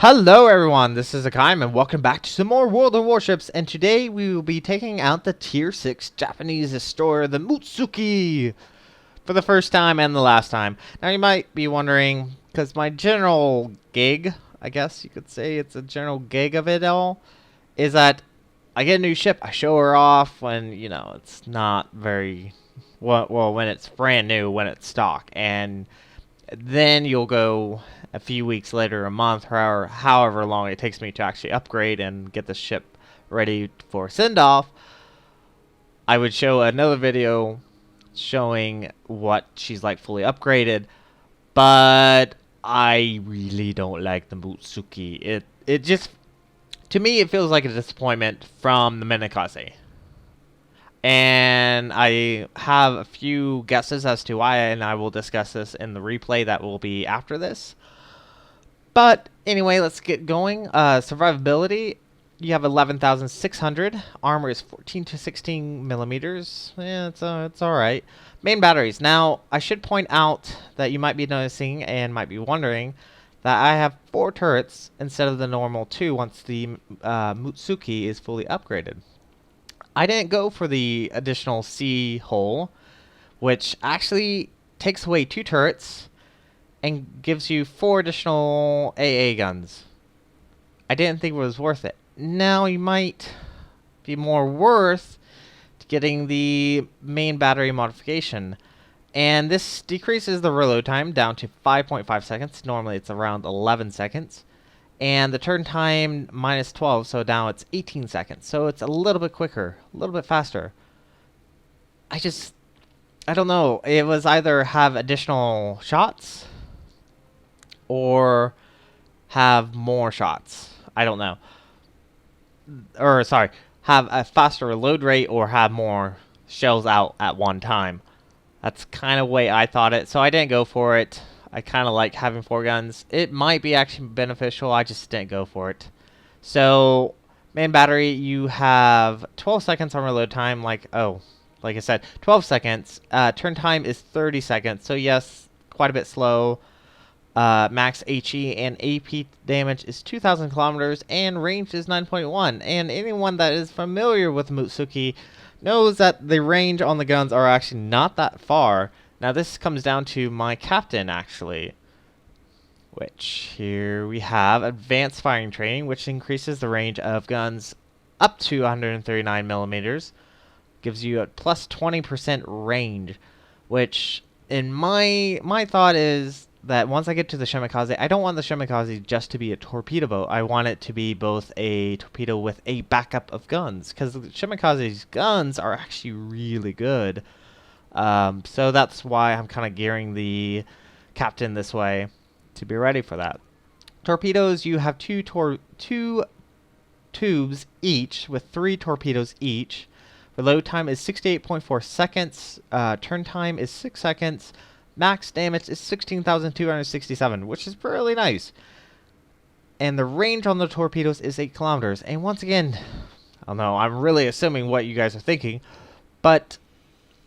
Hello everyone, this is Hakaym and welcome back to some more World of Warships, and today we will be taking out the Tier 6 Japanese destroyer, the Mutsuki, for the first time and the last time. Now you might be wondering, because my general gig, I guess you could say it's a general gig of it all, is that I get a new ship, I show her off when, it's not very, well when it's brand new, when it's stock, and then you'll go a few weeks later, a month, or however long it takes me to actually upgrade and get the ship ready for send-off. I would show another video showing what she's like fully upgraded, but I really don't like the Mutsuki. It just, to me, it feels like a disappointment from the Minakaze. And I have a few guesses as to why, and I will discuss this in the replay that will be after this. But anyway, let's get going. Survivability, you have 11,600. Armor is 14 to 16 millimeters. Yeah, it's all right. Main batteries. Now, I should point out that you might be noticing and might be wondering that I have 4 turrets instead of the normal 2 once the Mutsuki is fully upgraded. I didn't go for the additional C hull, which actually takes away 2 turrets and gives you 4 additional AA guns. I didn't think it was worth it. Now you might be more worth getting the main battery modification. And this decreases the reload time down to 5.5 seconds. Normally it's around 11 seconds. And the turn time minus 12, so now it's 18 seconds. So it's a little bit quicker, a little bit faster. I don't know. It was either have additional shots or have more shots. I don't know. Or, sorry, have a faster reload rate or have more shells out at one time. That's kind of the way I thought it, so I didn't go for it. I kind of like having 4 guns. It might be actually beneficial. I just didn't go for it. So, main battery, you have 12 seconds on reload time. Like I said, 12 seconds. Turn time is 30 seconds. So, yes, quite a bit slow. Max HE and AP damage is 2,000 kilometers. And range is 9.1. And anyone that is familiar with Mutsuki knows that the range on the guns are actually not that far. Now this comes down to my captain, actually, which here we have advanced firing training, which increases the range of guns up to 139 millimeters, gives you a plus 20% range, which in my thought is that once I get to the Shimikaze, I don't want the Shimikaze just to be a torpedo boat. I want it to be both a torpedo with a backup of guns, because the Shimikaze's guns are actually really good. So that's why I'm kind of gearing the captain this way to be ready for that. Torpedoes, you have two tubes each with 3 torpedoes each. Reload time is 68.4 seconds. Turn time is 6 seconds. Max damage is 16,267, which is really nice. And the range on the torpedoes is 8 kilometers. And once again, I don't know, I'm really assuming what you guys are thinking, but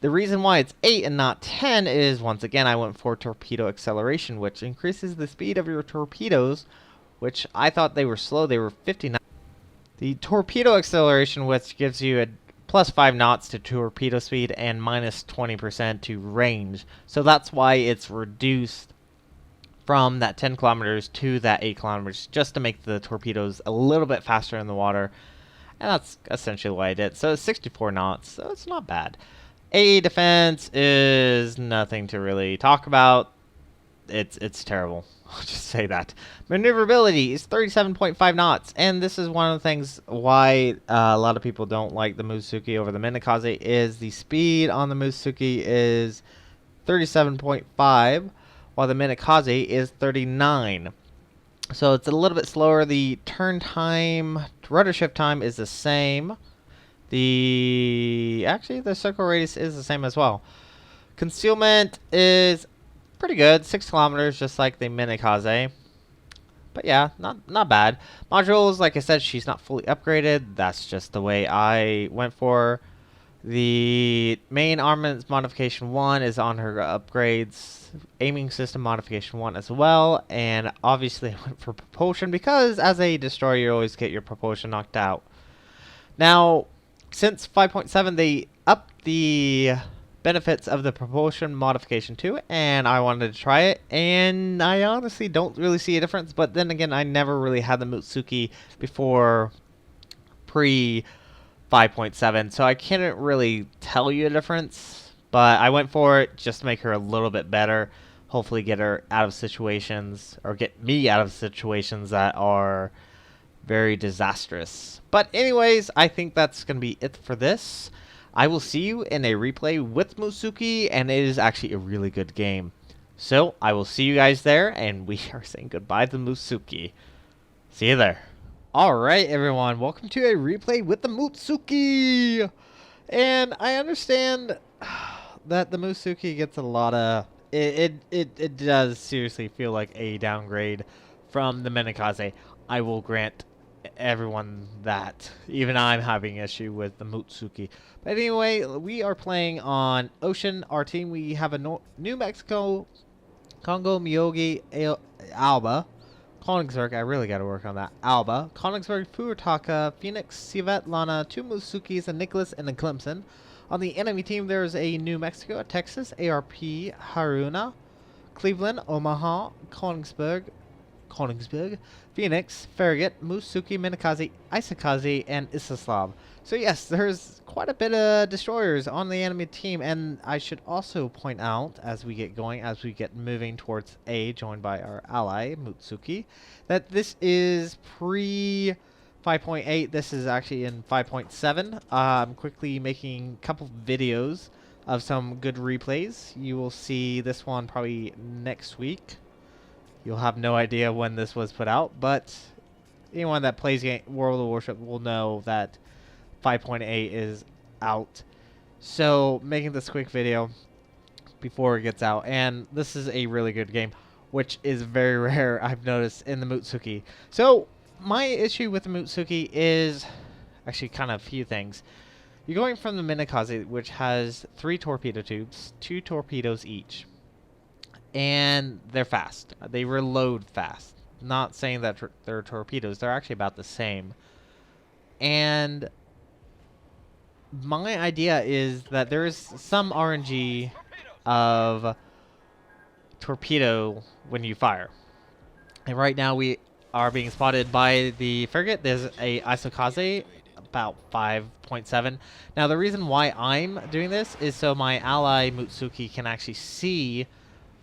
the reason why it's 8 and not 10 is, once again, I went for torpedo acceleration, which increases the speed of your torpedoes, which I thought they were slow. They were 59. The torpedo acceleration, which gives you a plus 5 knots to torpedo speed and minus 20% to range. So that's why it's reduced from that 10 kilometers to that 8 kilometers, just to make the torpedoes a little bit faster in the water. And that's essentially what I did. So it's 64 knots, so it's not bad. AA defense is nothing to really talk about. It's terrible. I'll just say that. Maneuverability is 37.5 knots, and this is one of the things why a lot of people don't like the Mutsuki over the Minakaze is the speed on the Mutsuki is 37.5, while the Minakaze is 39. So it's a little bit slower. The turn time, rudder shift time is the same. Actually, the circle radius is the same as well. Concealment is pretty good, 6 kilometers, just like the Minakaze. But yeah, not bad. Modules, like I said, she's not fully upgraded. That's just the way I went for. The main armaments modification 1 is on her upgrades. Aiming system modification 1 as well. And obviously I went for propulsion because as a destroyer you always get your propulsion knocked out. Now, since 5.7 they upped the benefits of the propulsion modification 2, and I wanted to try it, and I honestly don't really see a difference, but then again I never really had the Mutsuki before pre 5.7, so I can't really tell you a difference, but I went for it just to make her a little bit better, hopefully get her out of situations, or get me out of situations that are very disastrous. But anyways, I think that's going to be it for this. I will see you in a replay with Mutsuki, and it is actually a really good game. So, I will see you guys there, and we are saying goodbye to Mutsuki. See you there. Alright everyone, welcome to a replay with the Mutsuki! And I understand that the Mutsuki gets a lot of... It does seriously feel like a downgrade from the Minakaze. I will grant everyone that. Even I'm having issue with the Mutsuki. But anyway, we are playing on Ocean, our team. We have a New Mexico, Congo, Myogi, Alba, Konigsberg, I really got to work on that. Alba, Konigsberg, Furitaka, Phoenix, Civet, Lana, 2 Mutsukis, a Nicholas, and a Clemson. On the enemy team, there's a New Mexico, a Texas, ARP, Haruna, Cleveland, Omaha, Konigsberg, Phoenix, Farragut, Mutsuki, Minakaze, Isakaze, and Isaslav. So yes, there's quite a bit of destroyers on the enemy team, and I should also point out, as we get going, as we get moving towards A, joined by our ally, Mutsuki, that this is pre 5.8. This is actually in 5.7. I'm quickly making a couple videos of some good replays. You will see this one probably next week. You'll have no idea when this was put out, but anyone that plays World of Warships will know that 5.8 is out. So, making this quick video before it gets out. And this is a really good game, which is very rare, I've noticed, in the Mutsuki. So, my issue with the Mutsuki is actually kind of a few things. You're going from the Minakaze, which has 3 torpedo tubes, 2 torpedoes each. And they're fast. They reload fast. Not saying that they're torpedoes. They're actually about the same. And my idea is that there is some RNG of torpedo when you fire. And right now we are being spotted by the frigate. There's a Isakaze about 5.7. Now the reason why I'm doing this is so my ally Mutsuki can actually see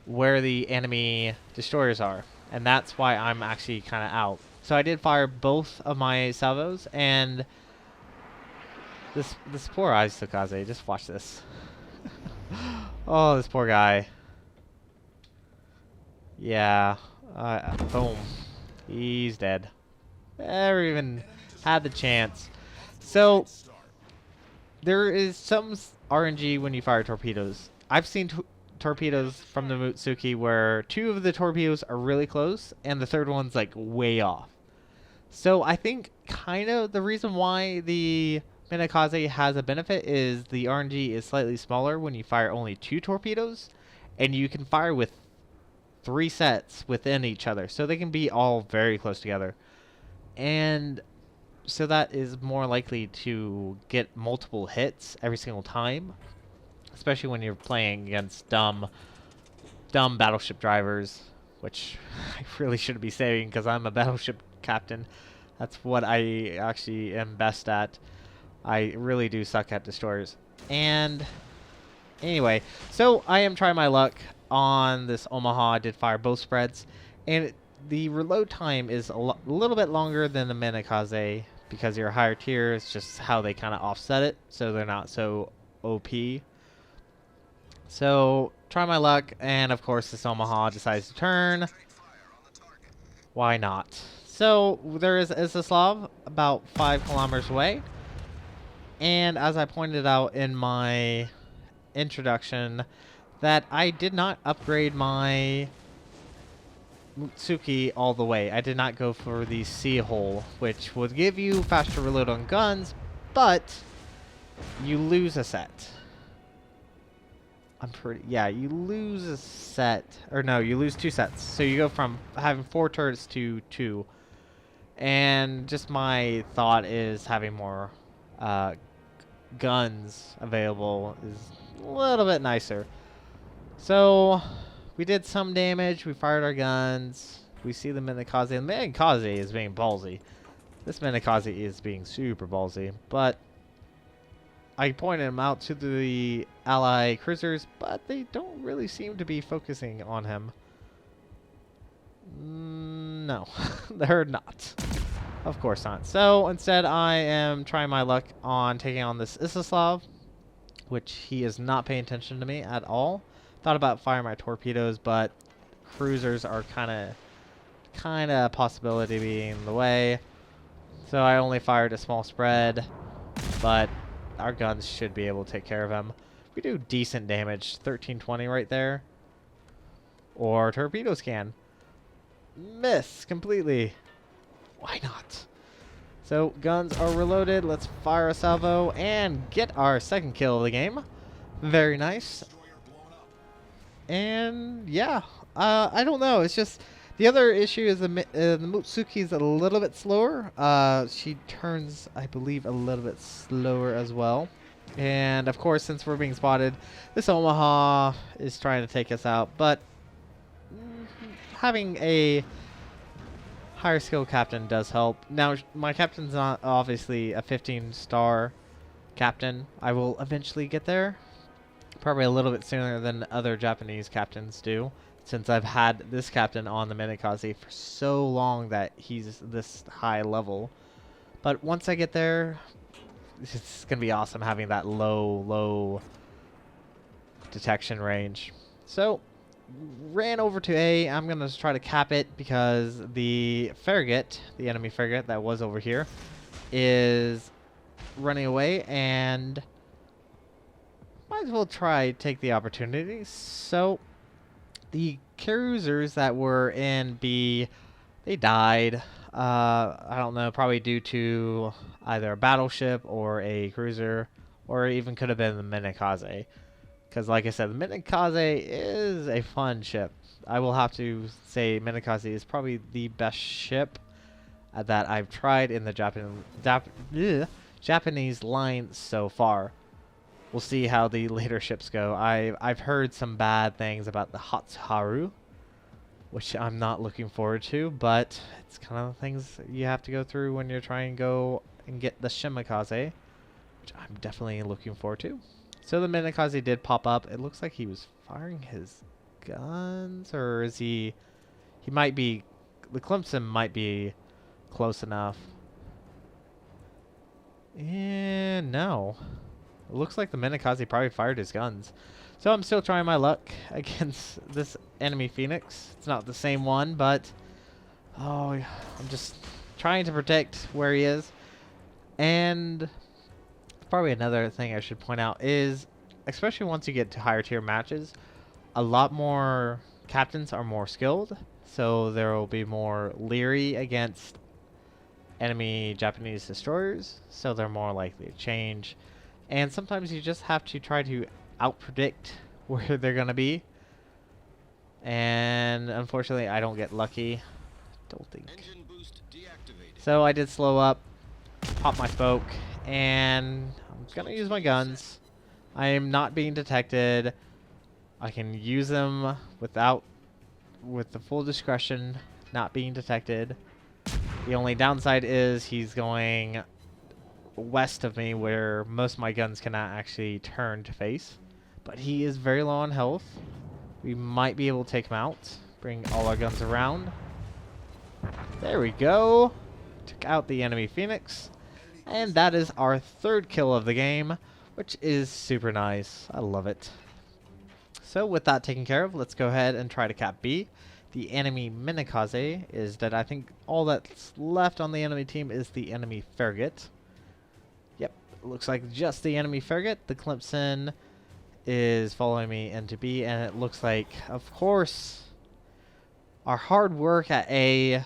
where the enemy destroyers are, and that's why I'm actually kind of out. So I did fire both of my salvos, and this poor Isakaze, just watch this. Oh, this poor guy. Yeah, boom, he's dead. Never even had the chance. So there is some RNG when you fire torpedoes. I've seen torpedoes from the Mutsuki where 2 of the torpedoes are really close and the third one's like way off. So I think kind of the reason why the Minakaze has a benefit is the RNG is slightly smaller when you fire only 2 torpedoes, and you can fire with 3 sets within each other, so they can be all very close together. And so that is more likely to get multiple hits every single time. Especially when you're playing against dumb battleship drivers, which I really shouldn't be saying because I'm a battleship captain. That's what I actually am best at. I really do suck at destroyers. And anyway, so I am trying my luck on this Omaha. I did fire both spreads, and the reload time is a little bit longer than the Minakaze because you're a higher tier. It's just how they kind of offset it, so they're not so OP. So, try my luck, and of course this Omaha decides to turn. Why not? So, there is Isaslav about 5 kilometers away. And as I pointed out in my introduction, that I did not upgrade my Mutsuki all the way. I did not go for the Sea Hole, which would give you faster reload on guns, but you lose a set. Yeah, you lose a set. Or no, you lose 2 sets. So you go from having 4 turrets to 2. And just my thought is having more guns available is a little bit nicer. So we did some damage. We fired our guns. We see the Minakaze. The Minakaze is being ballsy. This Minakaze is being super ballsy. But I pointed him out to the ally cruisers, but they don't really seem to be focusing on him. No, they're not. Of course not. So instead, I am trying my luck on taking on this Isislav, which he is not paying attention to me at all. Thought about firing my torpedoes, but cruisers are kind of a possibility being in the way. So I only fired a small spread, but our guns should be able to take care of him. We do decent damage, 1320 right there. Or torpedo scan. Miss completely. Why not? So guns are reloaded. Let's fire a salvo and get our second kill of the game. Very nice. And yeah, I don't know. It's just the other issue is the Mutsuki is a little bit slower. She turns, I believe, a little bit slower as well. And of course, since we're being spotted, this Omaha is trying to take us out. But having a higher skill captain does help. Now, my captain's not obviously a 15-star captain. I will eventually get there. Probably a little bit sooner than other Japanese captains do, since I've had this captain on the Minakaze for so long that he's this high level. But once I get there, it's going to be awesome having that low detection range. So, ran over to A. I'm going to try to cap it because the frigate, the enemy frigate that was over here, is running away, and might as well try take the opportunity. So the cruisers that were in B, they died. I don't know, probably due to either a battleship or a cruiser, or even could have been the Minakaze. Because like I said, the Minakaze is a fun ship. I will have to say Minakaze is probably the best ship that I've tried in the Japanese line so far. We'll see how the later ships go. I've heard some bad things about the Hatsuharu, which I'm not looking forward to, but it's kind of the things you have to go through when you're trying to go and get the Shimakaze, which I'm definitely looking forward to. So the Minakaze did pop up. It looks like he was firing his guns, or is he might be, the Clemson might be close enough. And no. It looks like the Minakaze probably fired his guns. So I'm still trying my luck against this enemy Phoenix. It's not the same one, but I'm just trying to protect where he is. And probably another thing I should point out is, especially once you get to higher tier matches, a lot more captains are more skilled. So there will be more leery against enemy Japanese destroyers. So they're more likely to change. And sometimes you just have to try to out-predict where they're going to be. And unfortunately, I don't get lucky. Don't think. So I did slow up, pop my spoke, and I'm going to use my guns. I am not being detected. I can use them with the full discretion, not being detected. The only downside is he's going west of me, where most of my guns cannot actually turn to face. But he is very low on health. We might be able to take him out. Bring all our guns around. There we go. Took out the enemy Phoenix. And that is our third kill of the game, which is super nice. I love it. So with that taken care of, let's go ahead and try to cap B. The enemy Minakaze is dead. I think all that's left on the enemy team is the enemy frigate. Yep, looks like just the enemy frigate. The Clemson is following me into B, and it looks like, of course, our hard work at A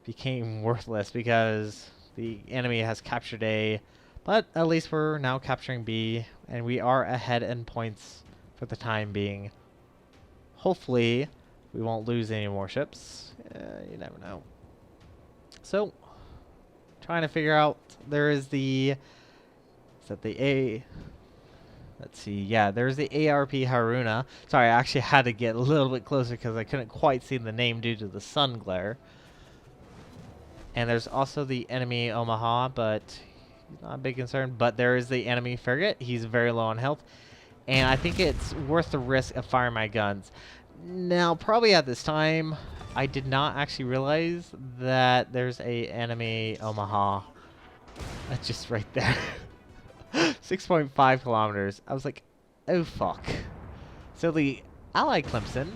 became worthless because the enemy has captured A. But at least we're now capturing B, and we are ahead in points for the time being. Hopefully, we won't lose any more ships. You never know. So, trying to figure out, there is the, is that the A, let's see, yeah, there's the ARP Haruna. Sorry, I actually had to get a little bit closer because I couldn't quite see the name due to the sun glare. And there's also the enemy Omaha, but he's not a big concern. But there is the enemy frigate. He's very low on health. And I think it's worth the risk of firing my guns. Now, probably at this time, I did not actually realize that there's a enemy Omaha. That's just right there. 6.5 kilometers. I was like, oh fuck. So the Ally Clemson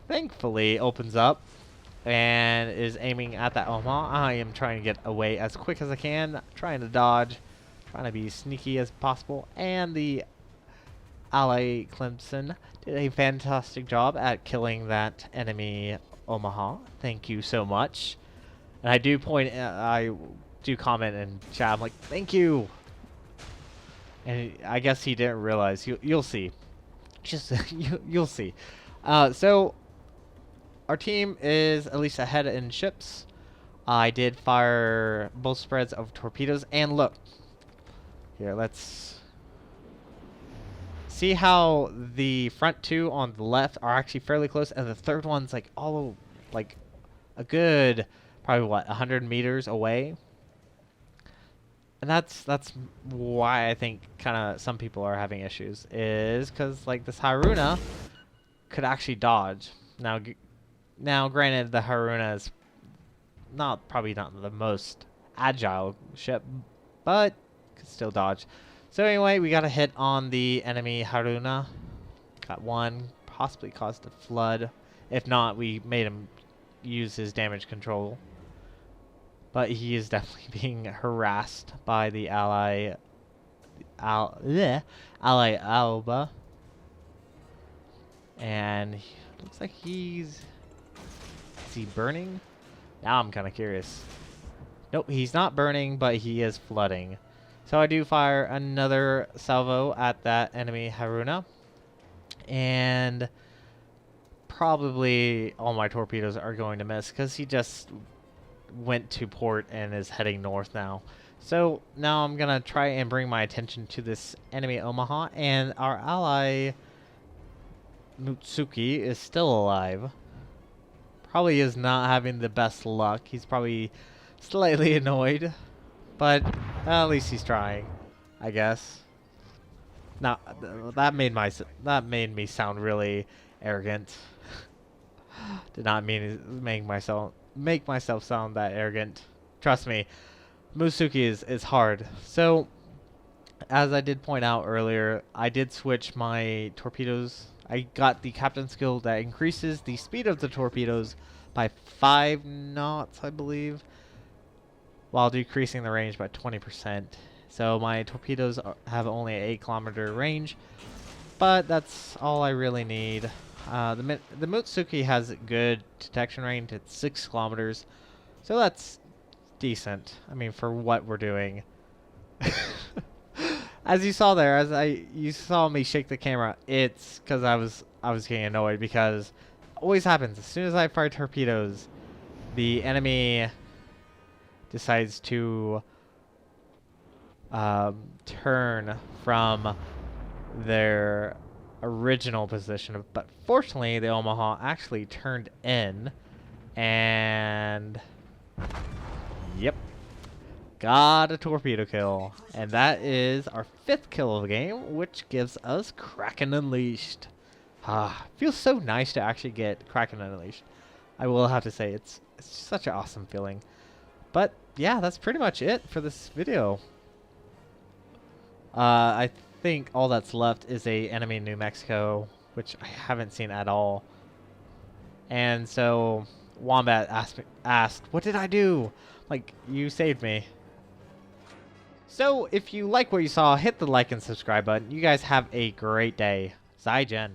thankfully opens up and is aiming at that Omaha. I am trying to get away as quick as I can, trying to dodge, trying to be sneaky as possible, and the Ally Clemson did a fantastic job at killing that enemy Omaha. Thank you so much. And I do comment in chat. I'm like, thank you. And I guess he didn't realize. You'll see. Just you'll see. So our team is at least ahead in ships. I did fire both spreads of torpedoes, and look here. Let's see how the front two on the left are actually fairly close, and the third one's like all like a good probably what 100 meters away. And that's why I think kind of some people are having issues, is because like this Haruna could actually dodge. Now granted, the Haruna is probably not the most agile ship, but could still dodge. So anyway, we got a hit on the enemy Haruna. Got one, possibly caused a flood. If not, we made him use his damage control. But he is definitely being harassed by the Ally Alba. And looks like is he burning? Now I'm kind of curious. Nope, he's not burning, but he is flooding. So I do fire another salvo at that enemy Haruna. And probably all my torpedoes are going to miss because he just went to port and is heading north now. So now I'm gonna try and bring my attention to this enemy Omaha, and our ally Mutsuki is still alive. Probably is not having the best luck. He's probably slightly annoyed, but at least he's trying, I guess. Now that made me sound really arrogant. Did not mean to make myself sound that arrogant. Trust me, Mutsuki is hard. So, as I did point out earlier, I did switch my torpedoes. I got the captain's skill that increases the speed of the torpedoes by 5 knots, I believe, while decreasing the range by 20%. So my torpedoes have only an 8-kilometer range, but that's all I really need. The Mutsuki has good detection range at 6 kilometers, so that's decent. I mean, for what we're doing. As you saw there, you saw me shake the camera, it's because I was getting annoyed, because it always happens as soon as I fire torpedoes, the enemy decides to turn from their original position. But fortunately, the Omaha actually turned in, and yep, got a torpedo kill. And that is our 5th kill of the game, which gives us Kraken Unleashed. Feels so nice to actually get Kraken Unleashed. I will have to say, it's such an awesome feeling. But yeah, that's pretty much it for this video. I think all that's left is a enemy New Mexico, which I haven't seen at all. And so Wombat asked, what did I do? Like, you saved me. So if you like what you saw, hit the like and subscribe button. You guys have a great day. Zaijian.